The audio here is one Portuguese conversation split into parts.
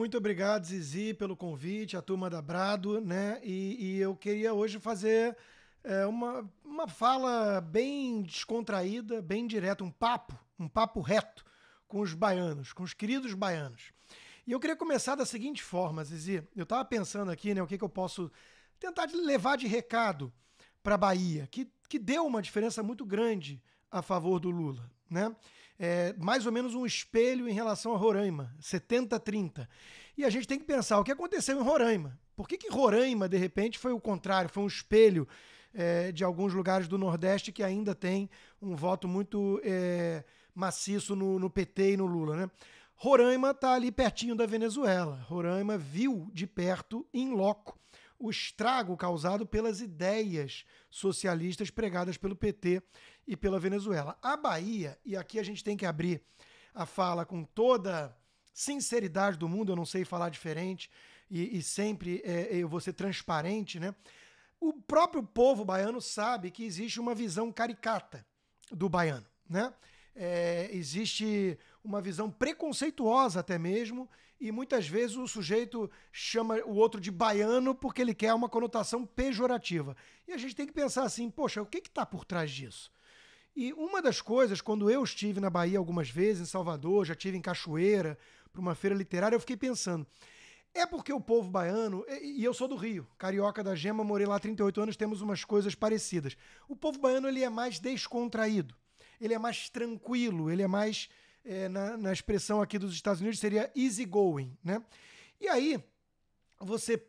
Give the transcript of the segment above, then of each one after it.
muito obrigado, Zizi, pelo convite, a turma da Brado, né? E eu queria hoje fazer uma fala bem descontraída, bem direta, um papo reto com os baianos, com os queridos baianos. E eu queria começar da seguinte forma, Zizi. Eu estava pensando aqui, né, o que eu posso tentar levar de recado para a Bahia, que deu uma diferença muito grande a favor do Lula, né? Mais ou menos um espelho em relação a Roraima, 70-30. E a gente tem que pensar o que aconteceu em Roraima. Por que Roraima, de repente, foi o contrário, foi um espelho de alguns lugares do Nordeste que ainda tem um voto muito maciço no PT e no Lula, né? Roraima está ali pertinho da Venezuela. Roraima viu de perto, in loco, o estrago causado pelas ideias socialistas pregadas pelo PT e pela Venezuela. A Bahia, e aqui a gente tem que abrir a fala com toda sinceridade do mundo, eu não sei falar diferente e sempre eu vou ser transparente, né? O próprio povo baiano sabe que existe uma visão caricata do baiano, né? Existe uma visão preconceituosa até mesmo, e muitas vezes o sujeito chama o outro de baiano porque ele quer uma conotação pejorativa. E a gente tem que pensar assim, poxa, o que está por trás disso? E uma das coisas, quando eu estive na Bahia algumas vezes, em Salvador, já estive em Cachoeira, para uma feira literária, eu fiquei pensando, é porque o povo baiano, e eu sou do Rio, carioca da Gema, morei lá há 38 anos, temos umas coisas parecidas. O povo baiano ele é mais descontraído, ele é mais tranquilo, ele é mais, na expressão aqui dos Estados Unidos, seria easygoing, né? E aí, você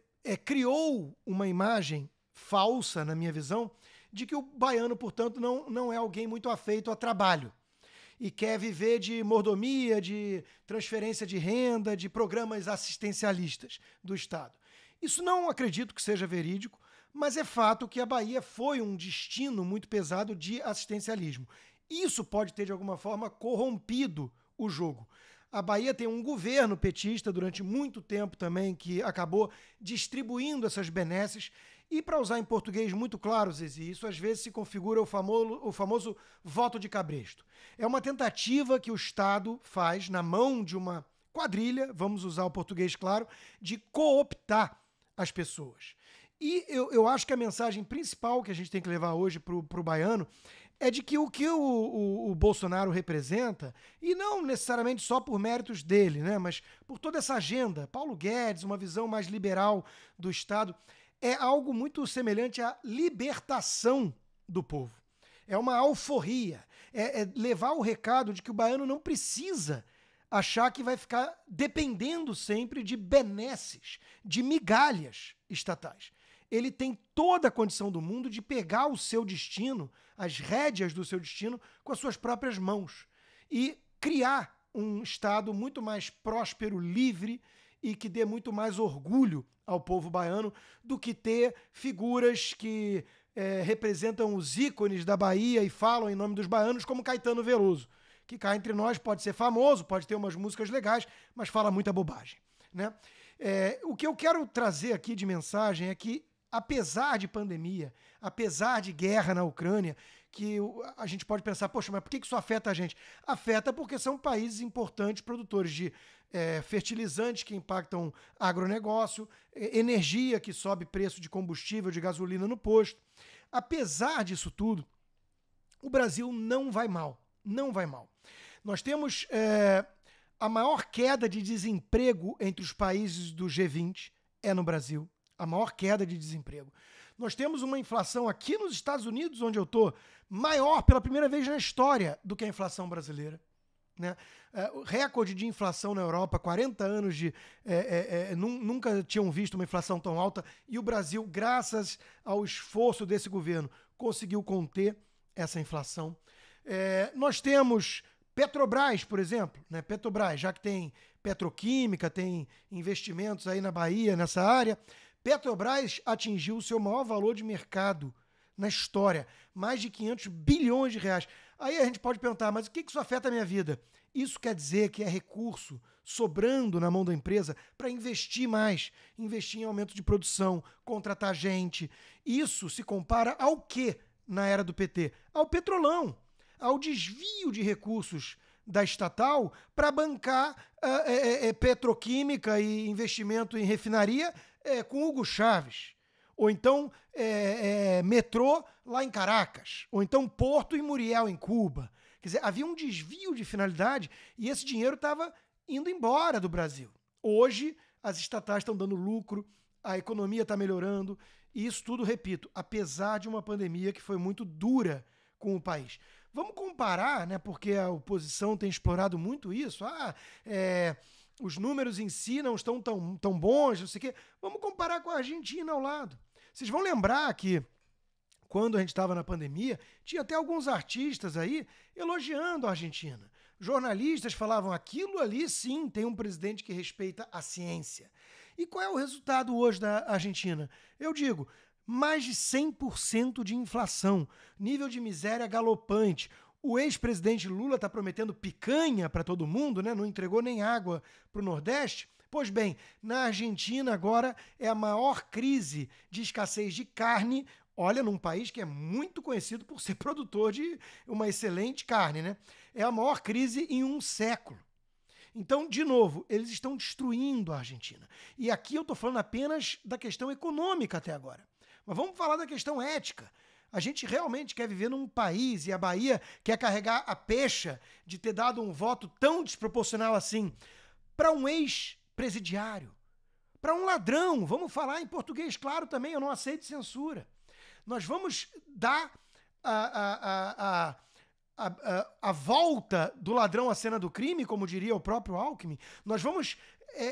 criou uma imagem falsa, na minha visão, de que o baiano, portanto, não é alguém muito afeito a trabalho e quer viver de mordomia, de transferência de renda, de programas assistencialistas do Estado. Isso não acredito que seja verídico, mas é fato que a Bahia foi um destino muito pesado de assistencialismo. Isso pode ter, de alguma forma, corrompido o jogo. A Bahia tem um governo petista durante muito tempo também que acabou distribuindo essas benesses. E, para usar em português muito claro, Zizi, isso às vezes se configura o famoso voto de cabresto. É uma tentativa que o Estado faz na mão de uma quadrilha, vamos usar o português claro, de cooptar as pessoas. E eu acho que a mensagem principal que a gente tem que levar hoje para o baiano é de que o que o Bolsonaro representa, e não necessariamente só por méritos dele, né, mas por toda essa agenda, Paulo Guedes, uma visão mais liberal do Estado, é algo muito semelhante à libertação do povo. É uma alforria, é levar o recado de que o baiano não precisa achar que vai ficar dependendo sempre de benesses, de migalhas estatais. Ele tem toda a condição do mundo de pegar o seu destino, as rédeas do seu destino, com as suas próprias mãos e criar um Estado muito mais próspero, livre e que dê muito mais orgulho ao povo baiano do que ter figuras que representam os ícones da Bahia e falam em nome dos baianos, como Caetano Veloso, que cá entre nós pode ser famoso, pode ter umas músicas legais, mas fala muita bobagem, né? O que eu quero trazer aqui de mensagem é que, apesar de pandemia, apesar de guerra na Ucrânia, que a gente pode pensar, poxa, mas por que isso afeta a gente? Afeta porque são países importantes produtores de fertilizantes que impactam agronegócio, energia que sobe preço de combustível, de gasolina no posto. Apesar disso tudo, o Brasil não vai mal. Não vai mal. Nós temos a maior queda de desemprego entre os países do G20 é no Brasil. A maior queda de desemprego. Nós temos uma inflação aqui nos Estados Unidos, onde eu estou, maior pela primeira vez na história do que a inflação brasileira. Né? O recorde de inflação na Europa, 40 anos nunca tinham visto uma inflação tão alta, e o Brasil, graças ao esforço desse governo, conseguiu conter essa inflação. Nós temos Petrobras, por exemplo, né? Petrobras, já que tem petroquímica, tem investimentos aí na Bahia, nessa área, Petrobras atingiu o seu maior valor de mercado na história, mais de 500 bilhões de reais. Aí a gente pode perguntar, mas o que isso afeta a minha vida? Isso quer dizer que é recurso sobrando na mão da empresa para investir mais, investir em aumento de produção, contratar gente. Isso se compara ao quê na era do PT? Ao petrolão, ao desvio de recursos da estatal para bancar petroquímica e investimento em refinaria com Hugo Chávez. Ou então metrô lá em Caracas. Ou então Porto e Muriel em Cuba. Quer dizer, havia um desvio de finalidade e esse dinheiro estava indo embora do Brasil. Hoje, as estatais estão dando lucro, a economia está melhorando, e isso tudo, repito, apesar de uma pandemia que foi muito dura com o país. Vamos comparar, né, porque a oposição tem explorado muito isso. Os números em si não estão tão bons, não sei o quê. Vamos comparar com a Argentina ao lado. Vocês vão lembrar que, quando a gente estava na pandemia, tinha até alguns artistas aí elogiando a Argentina. Jornalistas falavam, aquilo ali sim tem um presidente que respeita a ciência. E qual é o resultado hoje da Argentina? Eu digo, mais de 100% de inflação, nível de miséria galopante. O ex-presidente Lula está prometendo picanha para todo mundo, né? Não entregou nem água para o Nordeste. Pois bem, na Argentina agora é a maior crise de escassez de carne, olha, num país que é muito conhecido por ser produtor de uma excelente carne, né? É a maior crise em um século. Então, de novo, eles estão destruindo a Argentina. E aqui eu estou falando apenas da questão econômica até agora. Mas vamos falar da questão ética. A gente realmente quer viver num país, e a Bahia quer carregar a pecha de ter dado um voto tão desproporcional assim para um ex-presidiário, para um ladrão. Vamos falar em português claro também, eu não aceito censura. Nós vamos dar a volta do ladrão à cena do crime, como diria o próprio Alckmin. Nós vamos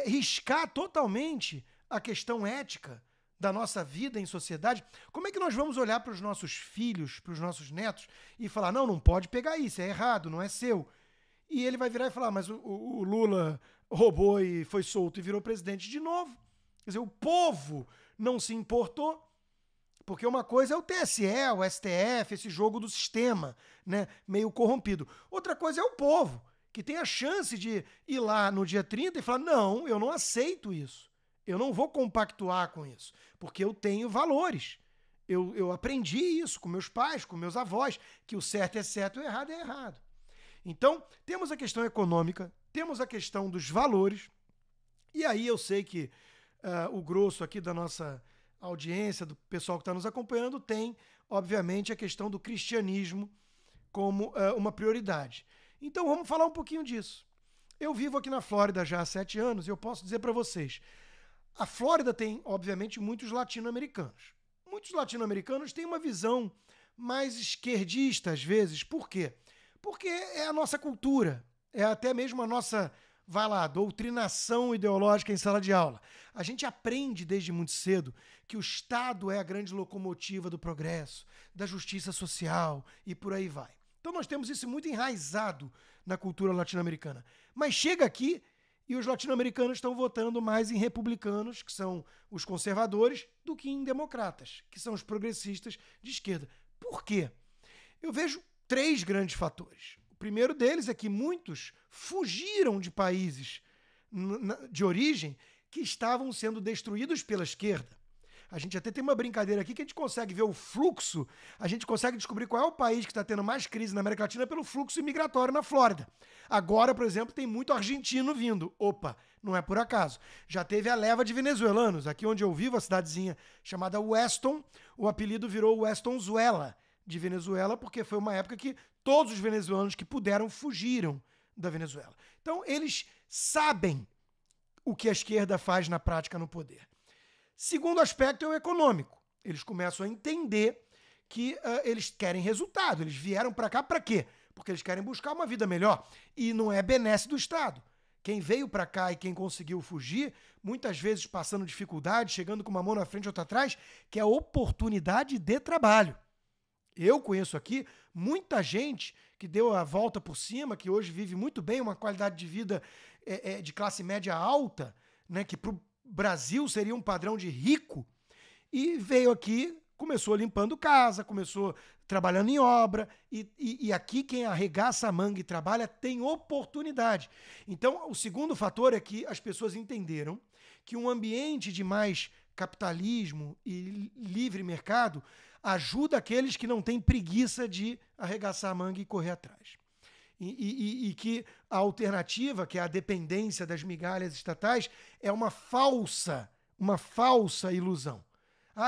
riscar totalmente a questão ética da nossa vida em sociedade. Como é que nós vamos olhar para os nossos filhos, para os nossos netos e falar, não pode pegar isso, é errado, não é seu. E ele vai virar e falar, mas o Lula roubou e foi solto e virou presidente de novo. Quer dizer, o povo não se importou. Porque uma coisa é o TSE, o STF, esse jogo do sistema, né, meio corrompido. Outra coisa é o povo, que tem a chance de ir lá no dia 30 e falar, não, eu não aceito isso. Eu não vou compactuar com isso, porque eu tenho valores. Eu aprendi isso com meus pais, com meus avós, que o certo é certo e o errado é errado. Então, temos a questão econômica, temos a questão dos valores, e aí eu sei que o grosso aqui da nossa audiência, do pessoal que está nos acompanhando, tem, obviamente, a questão do cristianismo como uma prioridade. Então, vamos falar um pouquinho disso. Eu vivo aqui na Flórida já há 7 anos e eu posso dizer para vocês, a Flórida tem, obviamente, muitos latino-americanos. Muitos latino-americanos têm uma visão mais esquerdista, às vezes. Por quê? Porque é a nossa cultura, é até mesmo a nossa, doutrinação ideológica em sala de aula. A gente aprende desde muito cedo que o Estado é a grande locomotiva do progresso, da justiça social e por aí vai. Então nós temos isso muito enraizado na cultura latino-americana. Mas chega aqui e os latino-americanos estão votando mais em republicanos, que são os conservadores, do que em democratas, que são os progressistas de esquerda. Por quê? Eu vejo 3 grandes fatores. O primeiro deles é que muitos fugiram de países de origem que estavam sendo destruídos pela esquerda. A gente até tem uma brincadeira aqui que a gente consegue ver o fluxo, a gente consegue descobrir qual é o país que está tendo mais crise na América Latina pelo fluxo imigratório na Flórida. Agora, por exemplo, tem muito argentino vindo. Opa, não é por acaso. Já teve a leva de venezuelanos. Aqui onde eu vivo, a cidadezinha chamada Weston, o apelido virou Westonzuela, de Venezuela, porque foi uma época que todos os venezuelanos que puderam fugiram da Venezuela. Então, eles sabem o que a esquerda faz na prática no poder. Segundo aspecto é o econômico. Eles começam a entender que eles querem resultado. Eles vieram para cá para quê? Porque eles querem buscar uma vida melhor. E não é benesse do Estado. Quem veio para cá e quem conseguiu fugir, muitas vezes passando dificuldade, chegando com uma mão na frente e outra atrás, que é oportunidade de trabalho. Eu conheço aqui muita gente que deu a volta por cima, que hoje vive muito bem, uma qualidade de vida de classe média alta, né, que para o Brasil seria um padrão de rico, e veio aqui, começou limpando casa, começou trabalhando em obra, e aqui quem arregaça a manga e trabalha tem oportunidade. Então, o segundo fator é que as pessoas entenderam que um ambiente de mais capitalismo e livre mercado ajuda aqueles que não têm preguiça de arregaçar a manga e correr atrás. E que a alternativa, que é a dependência das migalhas estatais, é uma falsa ilusão.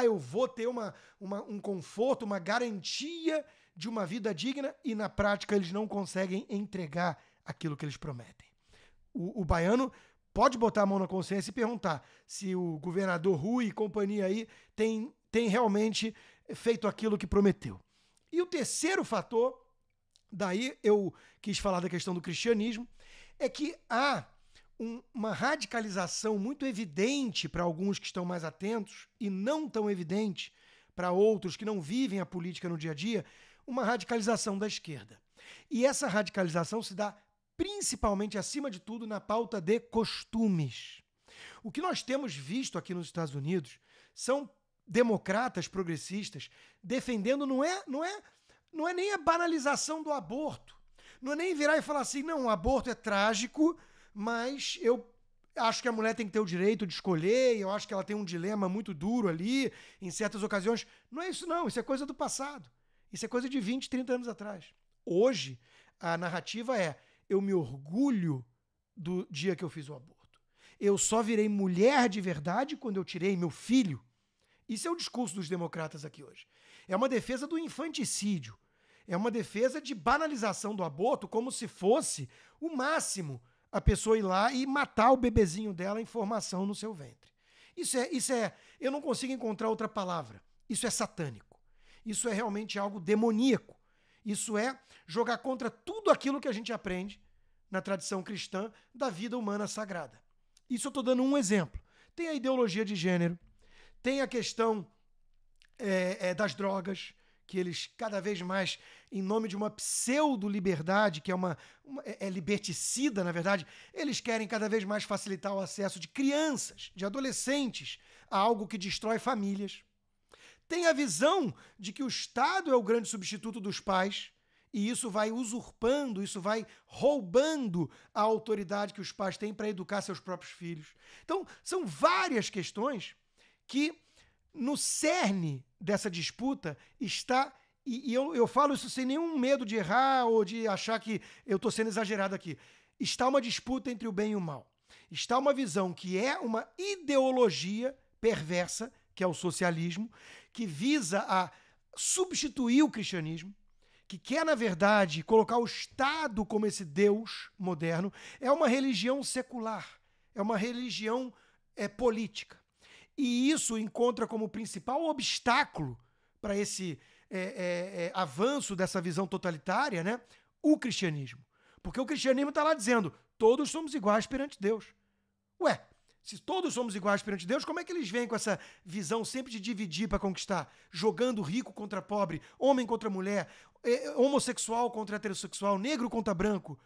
Eu vou ter um conforto, uma garantia de uma vida digna, e na prática eles não conseguem entregar aquilo que eles prometem. O baiano pode botar a mão na consciência e perguntar se o governador Rui e companhia aí tem realmente feito aquilo que prometeu. E o terceiro fator, daí eu quis falar da questão do cristianismo, é que há uma radicalização muito evidente para alguns que estão mais atentos e não tão evidente para outros que não vivem a política no dia a dia, uma radicalização da esquerda. E essa radicalização se dá principalmente, acima de tudo, na pauta de costumes. O que nós temos visto aqui nos Estados Unidos são democratas progressistas defendendo não é nem a banalização do aborto. Não é nem virar e falar assim, não, o aborto é trágico, mas eu acho que a mulher tem que ter o direito de escolher, eu acho que ela tem um dilema muito duro ali, em certas ocasiões. Não é isso não, isso é coisa do passado. Isso é coisa de 20, 30 anos atrás. Hoje, a narrativa é, eu me orgulho do dia que eu fiz o aborto. Eu só virei mulher de verdade quando eu tirei meu filho. Isso é o discurso dos democratas aqui hoje. É uma defesa do infanticídio. É uma defesa de banalização do aborto como se fosse o máximo a pessoa ir lá e matar o bebezinho dela em formação no seu ventre. Isso é, eu não consigo encontrar outra palavra. Isso é satânico. Isso é realmente algo demoníaco. Isso é jogar contra tudo aquilo que a gente aprende na tradição cristã da vida humana sagrada. Isso eu estou dando um exemplo. Tem a ideologia de gênero, tem a questão das drogas, que eles cada vez mais, em nome de uma pseudo-liberdade, que é liberticida, na verdade, eles querem cada vez mais facilitar o acesso de crianças, de adolescentes, a algo que destrói famílias. Tem a visão de que o Estado é o grande substituto dos pais, e isso vai usurpando, isso vai roubando a autoridade que os pais têm para educar seus próprios filhos. Então, são várias questões que, no cerne dessa disputa, está, e eu falo isso sem nenhum medo de errar ou de achar que eu estou sendo exagerado aqui, está uma disputa entre o bem e o mal. Está uma visão que é uma ideologia perversa, que é o socialismo, que visa a substituir o cristianismo, que quer, na verdade, colocar o Estado como esse Deus moderno. É uma religião secular, é uma religião política. E isso encontra como principal obstáculo para esse avanço dessa visão totalitária, né, o cristianismo. Porque o cristianismo está lá dizendo, todos somos iguais perante Deus. Ué, se todos somos iguais perante Deus, como é que eles vêm com essa visão sempre de dividir para conquistar? Jogando rico contra pobre, homem contra mulher, homossexual contra heterossexual, negro contra branco.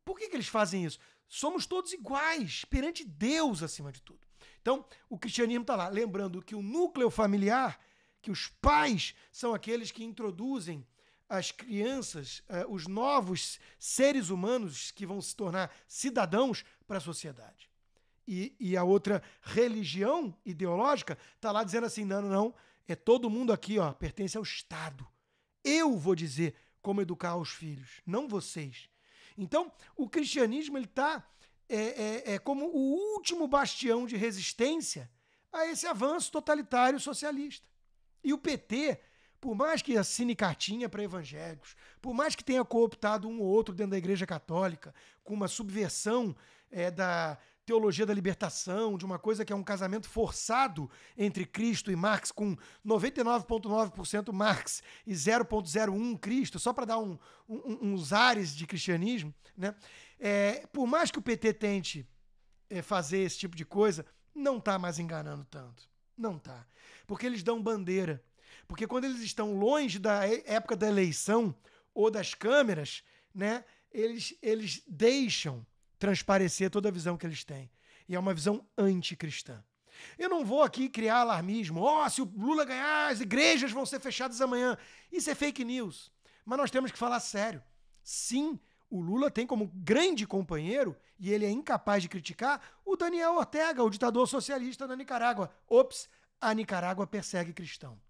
Por que eles fazem isso? Somos todos iguais perante Deus, acima de tudo. Então, o cristianismo está lá, lembrando que o núcleo familiar, que os pais são aqueles que introduzem as crianças, os novos seres humanos que vão se tornar cidadãos para a sociedade. E a outra religião ideológica está lá dizendo assim, não, é todo mundo aqui, ó, pertence ao Estado. Eu vou dizer como educar os filhos, não vocês. Então, o cristianismo ele está como o último bastião de resistência a esse avanço totalitário socialista. E o PT, por mais que assine cartinha para evangélicos, por mais que tenha cooptado um ou outro dentro da Igreja Católica, com uma subversão da teologia da libertação, de uma coisa que é um casamento forçado entre Cristo e Marx, com 99,9% Marx e 0,01% Cristo, só para dar uns ares de cristianismo, né? Por mais que o PT tente fazer esse tipo de coisa, não está mais enganando tanto. Não está. Porque eles dão bandeira. Porque quando eles estão longe da época da eleição ou das câmeras, né, eles deixam transparecer toda a visão que eles têm. E é uma visão anticristã. Eu não vou aqui criar alarmismo. Se o Lula ganhar, as igrejas vão ser fechadas amanhã. Isso é fake news. Mas nós temos que falar sério. Sim, o Lula tem como grande companheiro, e ele é incapaz de criticar, o Daniel Ortega, o ditador socialista da Nicarágua. A Nicarágua persegue cristão.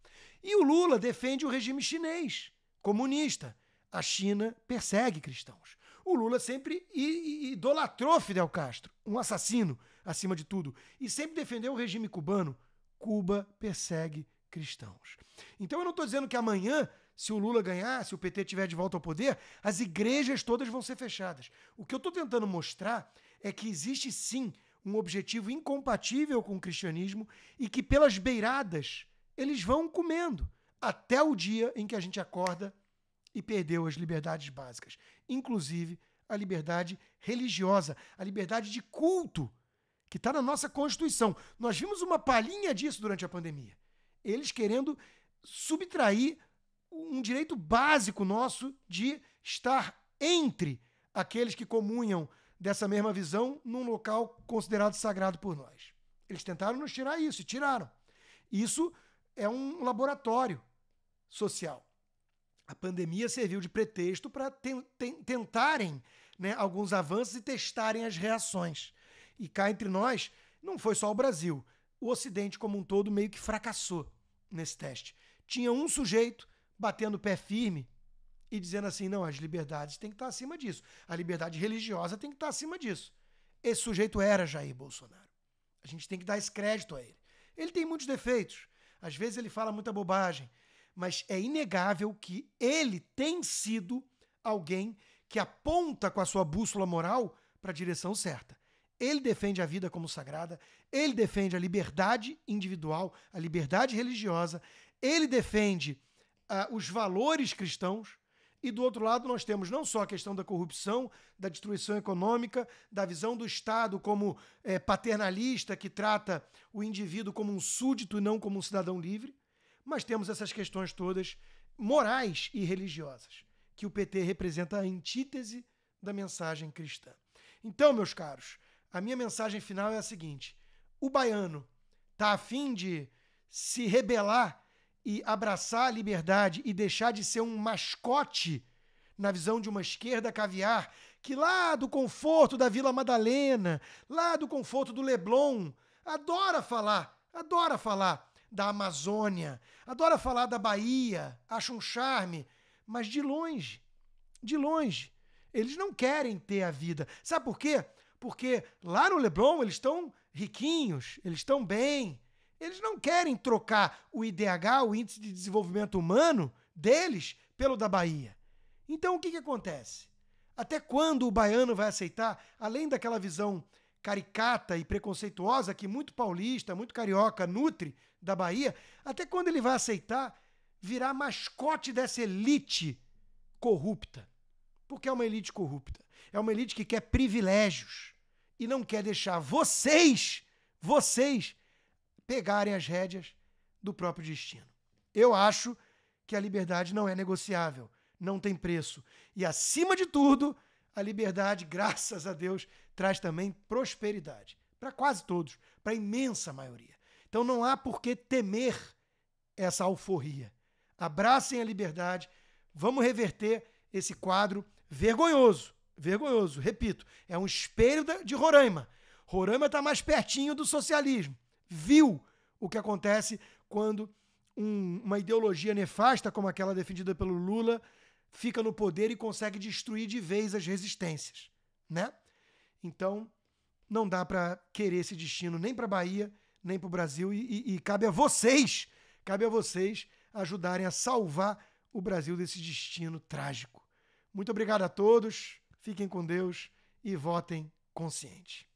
E o Lula defende o regime chinês, comunista. A China persegue cristãos. O Lula sempre idolatrou Fidel Castro, um assassino, acima de tudo, e sempre defendeu o regime cubano. Cuba persegue cristãos. Então eu não estou dizendo que amanhã, se o Lula ganhar, se o PT estiver de volta ao poder, as igrejas todas vão ser fechadas. O que eu estou tentando mostrar é que existe sim um objetivo incompatível com o cristianismo e que pelas beiradas eles vão comendo até o dia em que a gente acorda e perdeu as liberdades básicas, inclusive a liberdade religiosa, a liberdade de culto, que está na nossa Constituição. Nós vimos uma palhinha disso durante a pandemia. Eles querendo subtrair um direito básico nosso de estar entre aqueles que comunham dessa mesma visão num local considerado sagrado por nós. Eles tentaram nos tirar isso e tiraram. Isso é um laboratório social. A pandemia serviu de pretexto para tentarem, né, alguns avanços e testarem as reações. E cá entre nós, não foi só o Brasil. O Ocidente como um todo meio que fracassou nesse teste. Tinha um sujeito batendo o pé firme e dizendo assim, não, as liberdades têm que estar acima disso. A liberdade religiosa tem que estar acima disso. Esse sujeito era Jair Bolsonaro. A gente tem que dar esse crédito a ele. Ele tem muitos defeitos. Às vezes ele fala muita bobagem. Mas é inegável que ele tem sido alguém que aponta com a sua bússola moral para a direção certa. Ele defende a vida como sagrada, ele defende a liberdade individual, a liberdade religiosa, ele defende os valores cristãos, e do outro lado nós temos não só a questão da corrupção, da destruição econômica, da visão do Estado como paternalista, que trata o indivíduo como um súdito e não como um cidadão livre, mas temos essas questões todas morais e religiosas, que o PT representa a antítese da mensagem cristã. Então, meus caros, a minha mensagem final é a seguinte: o baiano está a fim de se rebelar e abraçar a liberdade e deixar de ser um mascote na visão de uma esquerda caviar que lá do conforto da Vila Madalena, lá do conforto do Leblon, adora falar da Amazônia, adora falar da Bahia, acha um charme, mas de longe, eles não querem ter a vida. Sabe por quê? Porque lá no Leblon eles estão riquinhos, eles estão bem, eles não querem trocar o IDH, o Índice de Desenvolvimento Humano, deles pelo da Bahia. Então o que acontece? Até quando o baiano vai aceitar, além daquela visão caricata e preconceituosa que muito paulista, muito carioca nutre da Bahia, até quando ele vai aceitar virar mascote dessa elite corrupta? Porque é uma elite corrupta. É uma elite que quer privilégios e não quer deixar vocês pegarem as rédeas do próprio destino. Eu acho que a liberdade não é negociável, não tem preço. E, acima de tudo, a liberdade, graças a Deus, traz também prosperidade. Para quase todos, para a imensa maioria. Então não há por que temer essa alforria. Abracem a liberdade, vamos reverter esse quadro vergonhoso, repito, é um espelho de Roraima. Roraima está mais pertinho do socialismo. Viu o que acontece quando uma ideologia nefasta como aquela defendida pelo Lula fica no poder e consegue destruir de vez as resistências, né? Então, não dá para querer esse destino nem para a Bahia, nem para o Brasil, e cabe a vocês ajudarem a salvar o Brasil desse destino trágico. Muito obrigado a todos, fiquem com Deus e votem consciente.